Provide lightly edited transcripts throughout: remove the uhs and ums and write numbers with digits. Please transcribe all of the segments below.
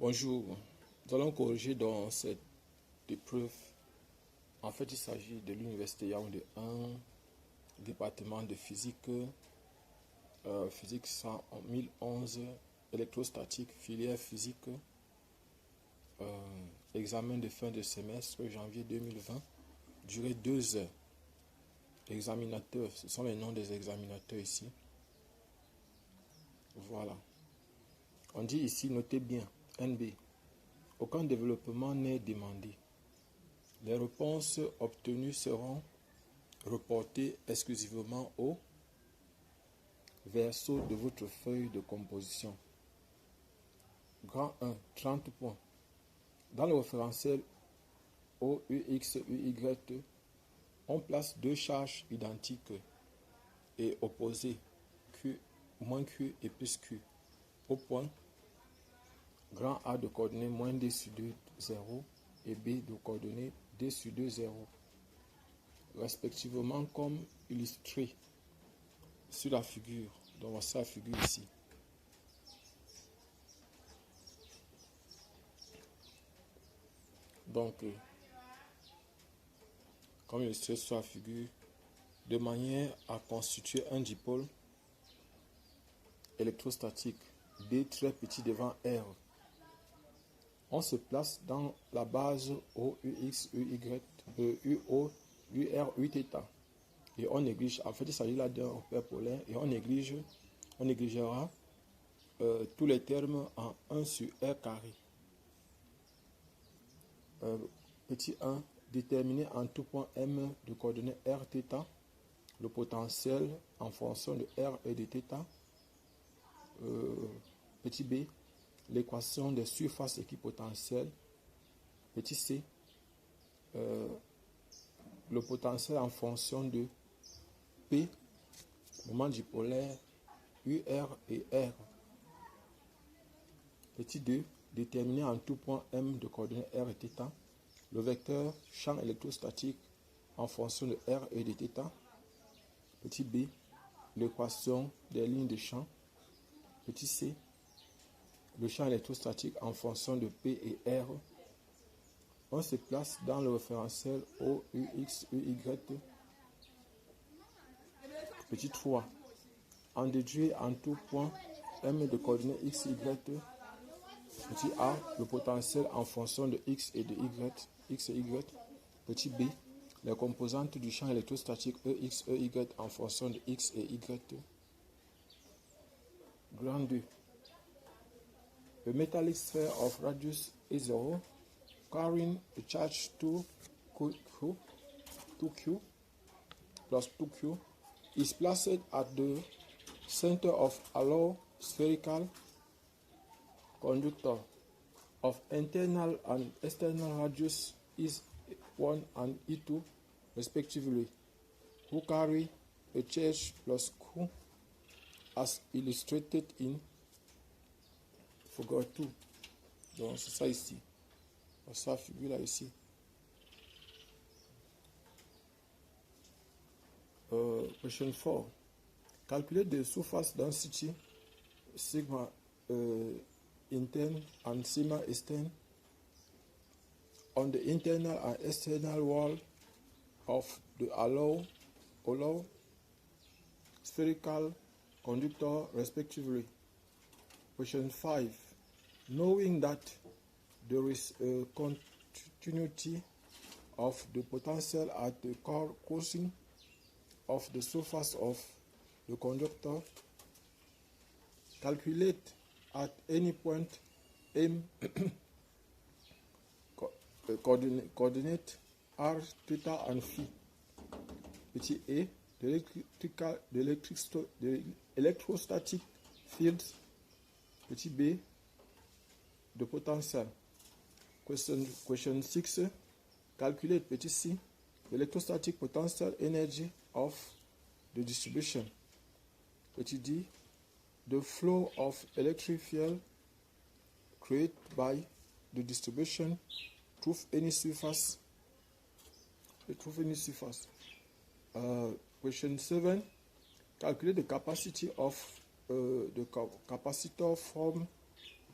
Bonjour, nous allons corriger dans cette épreuve. En fait, il s'agit de l'Université Yaoundé 1, département de physique, physique 1011, électrostatique, filière physique, examen de fin de semestre, janvier 2020, durée 2 heures. Examinateurs, ce sont les noms des examinateurs ici. Voilà. On dit ici, notez bien, NB. Aucun développement n'est demandé. Les réponses obtenues seront reportées exclusivement au verso de votre feuille de composition. Grand 1, 30 points. Dans le référentiel OUX, UY, on place deux charges identiques et opposées, Q, moins Q et plus Q, au point grand A de coordonnées moins D sur 2, 0 et B de coordonnées D sur 2, 0, respectivement comme illustré sur la figure. Donc voici la figure ici. Donc, comme illustré sur la figure, de manière à constituer un dipôle électrostatique D très petit devant R, on se place dans la base OUX, UY, UO, UR, Uθ. Et on néglige, en fait il s'agit là d'un repère polaire, et on négligera tous les termes en 1 sur R carré. Petit 1, déterminer en tout point M de coordonnées Rθ le potentiel en fonction de R et de θ. Petit B, l'équation des surfaces équipotentielles. Petit C, le potentiel en fonction de P, moment dipolaire, UR et R. Petit 2, déterminer en tout point M de coordonnées R et θ le vecteur champ électrostatique en fonction de R et de θ. Petit B, l'équation des lignes de champ. Petit C, le champ électrostatique en fonction de P et R. On se place dans le référentiel OUX, UY. Petit 3, en déduire en tout point M de coordonnées X, Y. Petit A, le potentiel en fonction de X et de Y, X et Y. Petit B, les composantes du champ électrostatique EX, EY en fonction de X et Y. Grand 2. The metallic sphere of radius A0 carrying a charge 2Q plus 2Q is placed at the center of alloy spherical conductor of internal and external radius E1 and E2 respectively, who carry a charge plus Q as illustrated in figure 2. Donc c'est ça ici. Ça figure là ici. Question 4. Calculate the surface density sigma interne and sigma externe on the internal and external wall of the alloy spherical conductor respectively. Question 5. Knowing that there is a continuity of the potential at the crossing of the surface of the conductor, calculate at any point M coordinate R, theta and phi. Petit A, the electrostatic fields. Petit B, the potential. Question 6. Calculate petit C, the electrostatic potential energy of the distribution. Petit D, the flow of electric field created by the distribution through any surface. Question 7. Calculate the capacity of the capacitor formed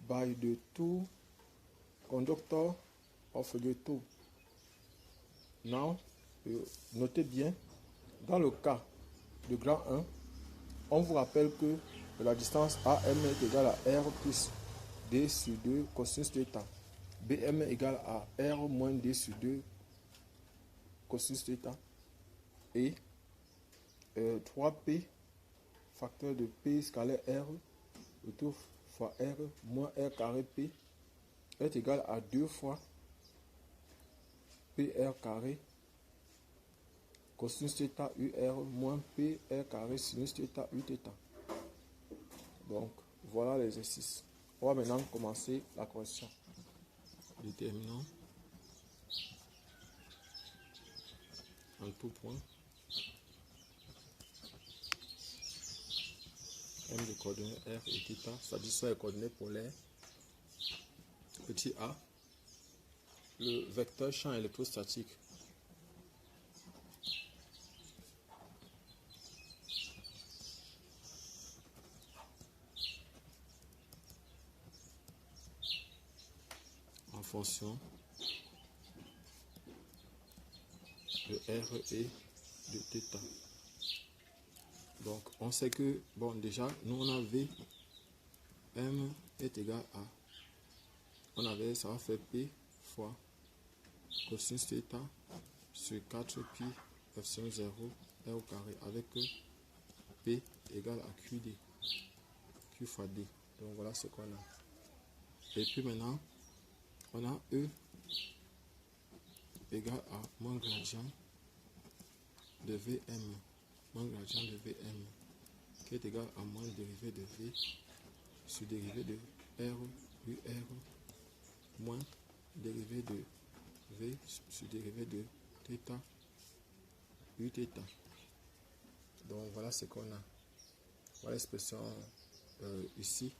by the two conductor of the tour. Now, notez bien, dans le cas de grand 1, on vous rappelle que la distance AM est égale à R plus D sur 2 cosinus θ. BM est égal à R moins D sur 2 cosinus θ. Et 3P, facteur de P scalaire R, retour fois R moins R carré P, est égal à 2 fois PR carré cosinus θ UR moins PR carré sinus θ Uθ. Donc, voilà l'exercice. On va maintenant commencer la correction. Déterminant en tout point M de coordonnées R et θ, c'est-à-dire soit les coordonnées polaires. Petit a, le vecteur champ électrostatique. En fonction de R et de θ. Donc, on sait que, bon, déjà, nous, on a V, M est égal à, on avait, ça va faire P fois cosinus θ sur 4 pi epsilon 0 R au carré, avec P égale à QD, Q fois D. Donc, voilà ce qu'on a. Et puis maintenant, on a E égale à moins gradient de VM, moins gradient de VM, qui est égal à moins dérivé de V sur dérivé de R UR moins dérivé de V sur dérivé de θ Uθ. Donc voilà ce qu'on a. Voilà l'expression ici,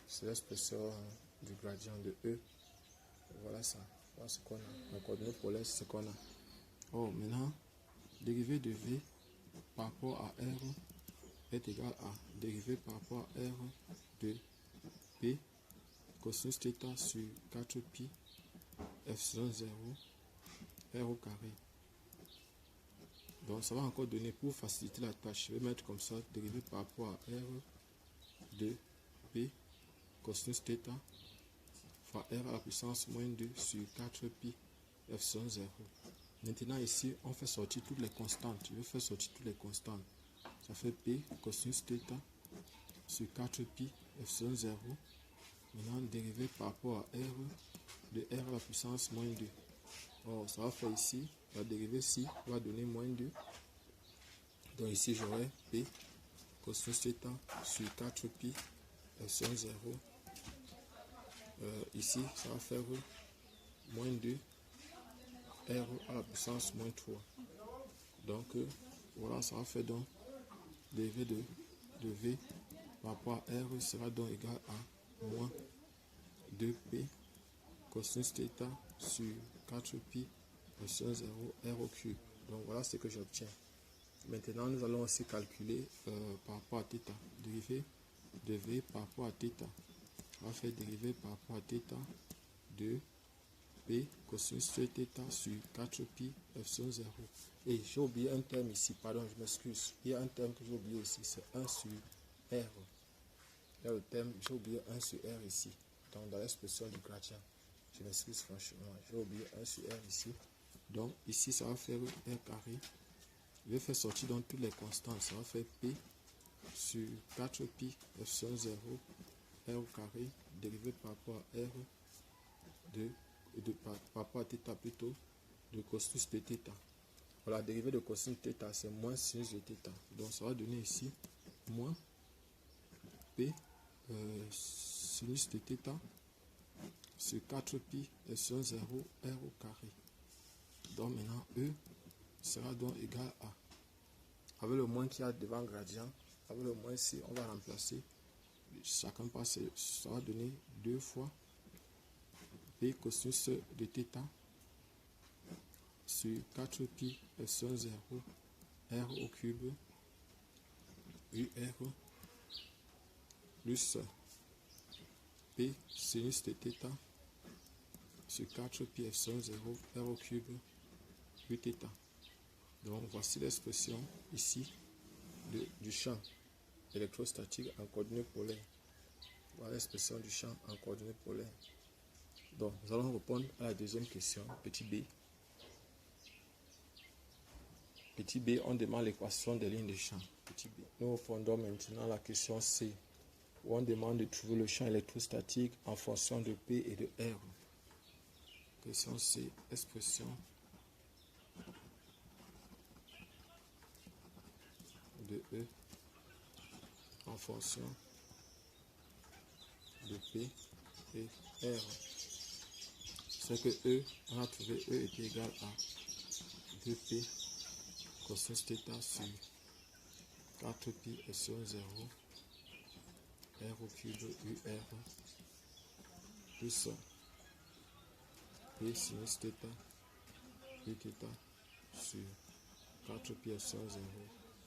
c'est l'expression du gradient de E. Voilà ça. Voilà ce qu'on a. La coordonnée polaire, c'est ce qu'on a. Oh, maintenant, dérivé de V par rapport à R est égal à dérivé par rapport à R de P cosinus θ sur 4 pi epsilon 0 R au carré. Donc ça va encore donner, pour faciliter la tâche, je vais mettre comme ça, dérivé par rapport à R de P cosinus θ fois R à la puissance moins 2 sur 4 pi epsilon 0. Maintenant ici, on fait sortir toutes les constantes. Je vais faire sortir toutes les constantes. Ça fait P cosinus θ sur 4 pi epsilon 0. Maintenant, dérivé par rapport à R de R à la puissance moins 2. Alors, ça va faire ici, la dérivée ici va donner moins 2. Donc ici, j'aurai P cosinus θ sur 4 pi epsilon 0. Ici, ça va faire moins 2 R à la puissance moins 3. Donc, voilà, ça va faire donc dérivé de V par rapport à R sera donc égal à moins 2P cosinus θ sur 4 pi epsilon 0 R au cube. Donc, voilà ce que j'obtiens. Maintenant, nous allons aussi calculer par rapport à θ. Dérivé de V par rapport à θ. On va faire dérivé par rapport à θ de P cosinus θ sur 4 pi epsilon 0. Et j'ai oublié un terme ici, pardon, je m'excuse. Il y a un terme que j'ai oublié ici, c'est 1 sur R. Il y a le terme, j'ai oublié 1 sur R ici. Donc dans l'expression du gradient. Je m'excuse franchement, j'ai oublié 1 sur R ici. Donc ici, ça va faire R carré. Je vais faire sortir donc toutes les constantes. Ça va faire P sur 4 pi epsilon 0 R au carré, dérivé par rapport à R par rapport à θ plutôt, de cosinus de θ. Voilà, dérivé de cosinus de θ, c'est moins sinus de θ. Donc ça va donner ici moins P sinus de θ sur 4 pi epsilon 0 R au carré. Donc maintenant E sera donc égal à, avec le moins qu'il y a devant gradient, avec le moins ici, on va remplacer, chacun passe, ça va donner 2 fois P cosinus de θ sur 4 pi epsilon 0 R au cube UR plus P sinus de θ sur 4 pi epsilon 0 R au cube Uθ. Donc voici l'expression ici du champ électrostatique en coordonnées polaires. Voilà l'expression du champ en coordonnées polaires. Donc nous allons répondre à la deuxième question, petit b. Petit b, on demande l'équation des lignes de champ. Petit b. Nous répondons maintenant à la question C, où on demande de trouver le champ électrostatique en fonction de P et de R. Question C, expression de E en fonction de P et R. C'est que E, on a trouvé E est égal à 2P cosinus θ sur 4 pi epsilon 0 R au cube UR plus P sinus θ Uθ sur 4 pi epsilon 0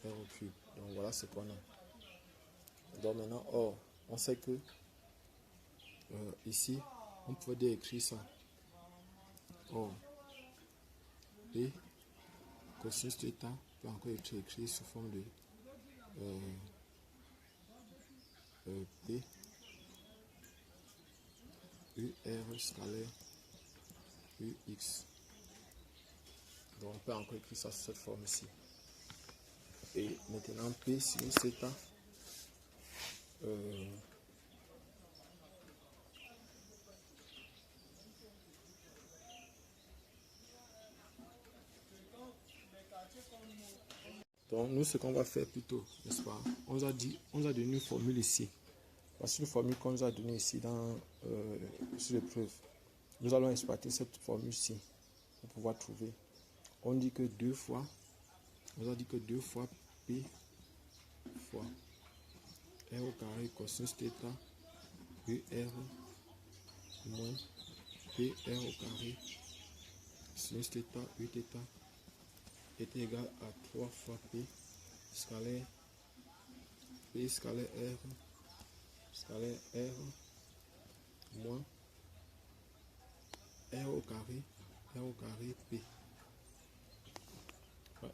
R au cube. Donc voilà ce qu'on a. Donc maintenant, or, on sait que ici, on peut décrire ça. Or, P cosinus θ peut encore être écrit sous forme de P UR scalaire UX. Donc on peut encore écrire ça sous cette forme ici. Et maintenant P sinus θ donc nous ce qu'on va faire plutôt, n'est-ce pas? On nous a donné une formule ici. Voici une formule qu'on nous a donnée ici dans sur l'épreuve. Nous allons exploiter cette formule-ci pour pouvoir trouver. On dit que 2 fois, on a dit que 2 fois P fois R au carré cosinus θ UR moins PR au carré sinus θ Uθ est égal à 3 fois P scalaire R moins R au carré P.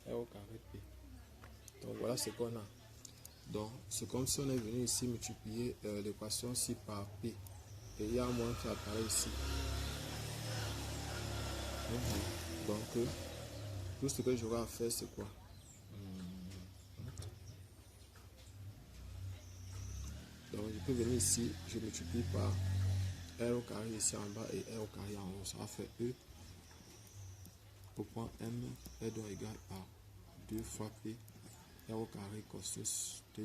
R au carré P. Donc voilà ce qu'on a. Donc c'est comme si on est venu ici multiplier l'équation ci par P. Et il y a un moins qui apparaît ici. Donc tout ce que j'aurai à faire c'est quoi? Donc je peux venir ici, je multiplie par R au carré ici en bas et R au carré en haut. Ça va faire E au point M est donc égal à 2 fois P R au carré cosinus θ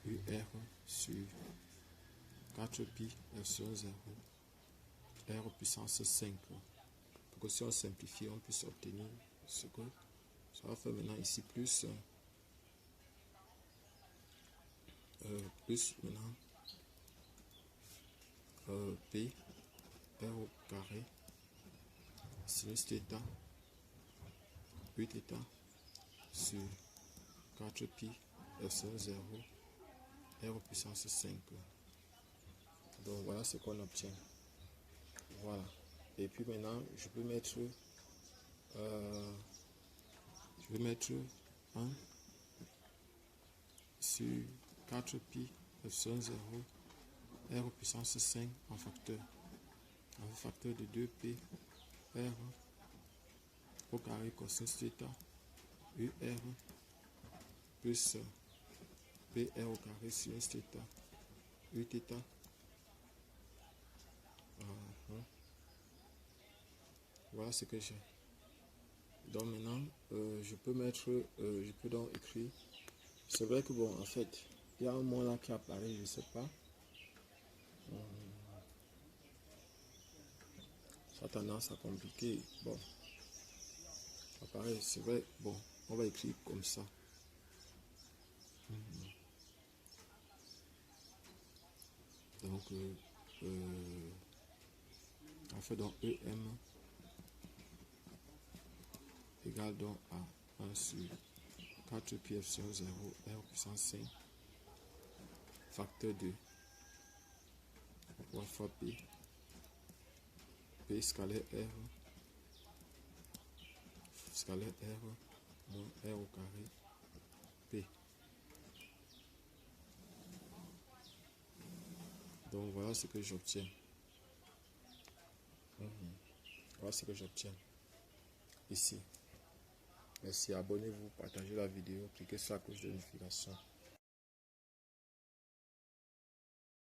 UR sur 4 pi epsilon 0 R puissance 5. Pour que si on simplifie, on puisse obtenir ce que ça va faire maintenant ici plus maintenant P R au carré sinus θ Uθ sur 4 pi epsilon 0 R puissance 5. Donc voilà ce qu'on obtient. Voilà. Et puis maintenant, je peux mettre 1 sur 4 pi epsilon 0 R puissance 5 en facteur. En facteur de 2P R au carré cosinus θ UR plus PR au carré sinus θ Uθ. Voilà ce que j'ai. Donc maintenant, je peux donc écrire. C'est vrai que bon, en fait, il y a un mot là qui apparaît, je ne sais pas. Ça a tendance à compliquer. Bon, ça paraît, c'est vrai. Bon, on va écrire comme ça. Donc, on fait donc EM égale donc à 1 sur 4 pi epsilon 0 R puissance 5 facteur de 3 fois P P scalaire R moins R au carré P. Donc voilà ce que j'obtiens. Voilà ce que j'obtiens ici. Merci, abonnez-vous, partagez la vidéo, cliquez sur la cloche de notification.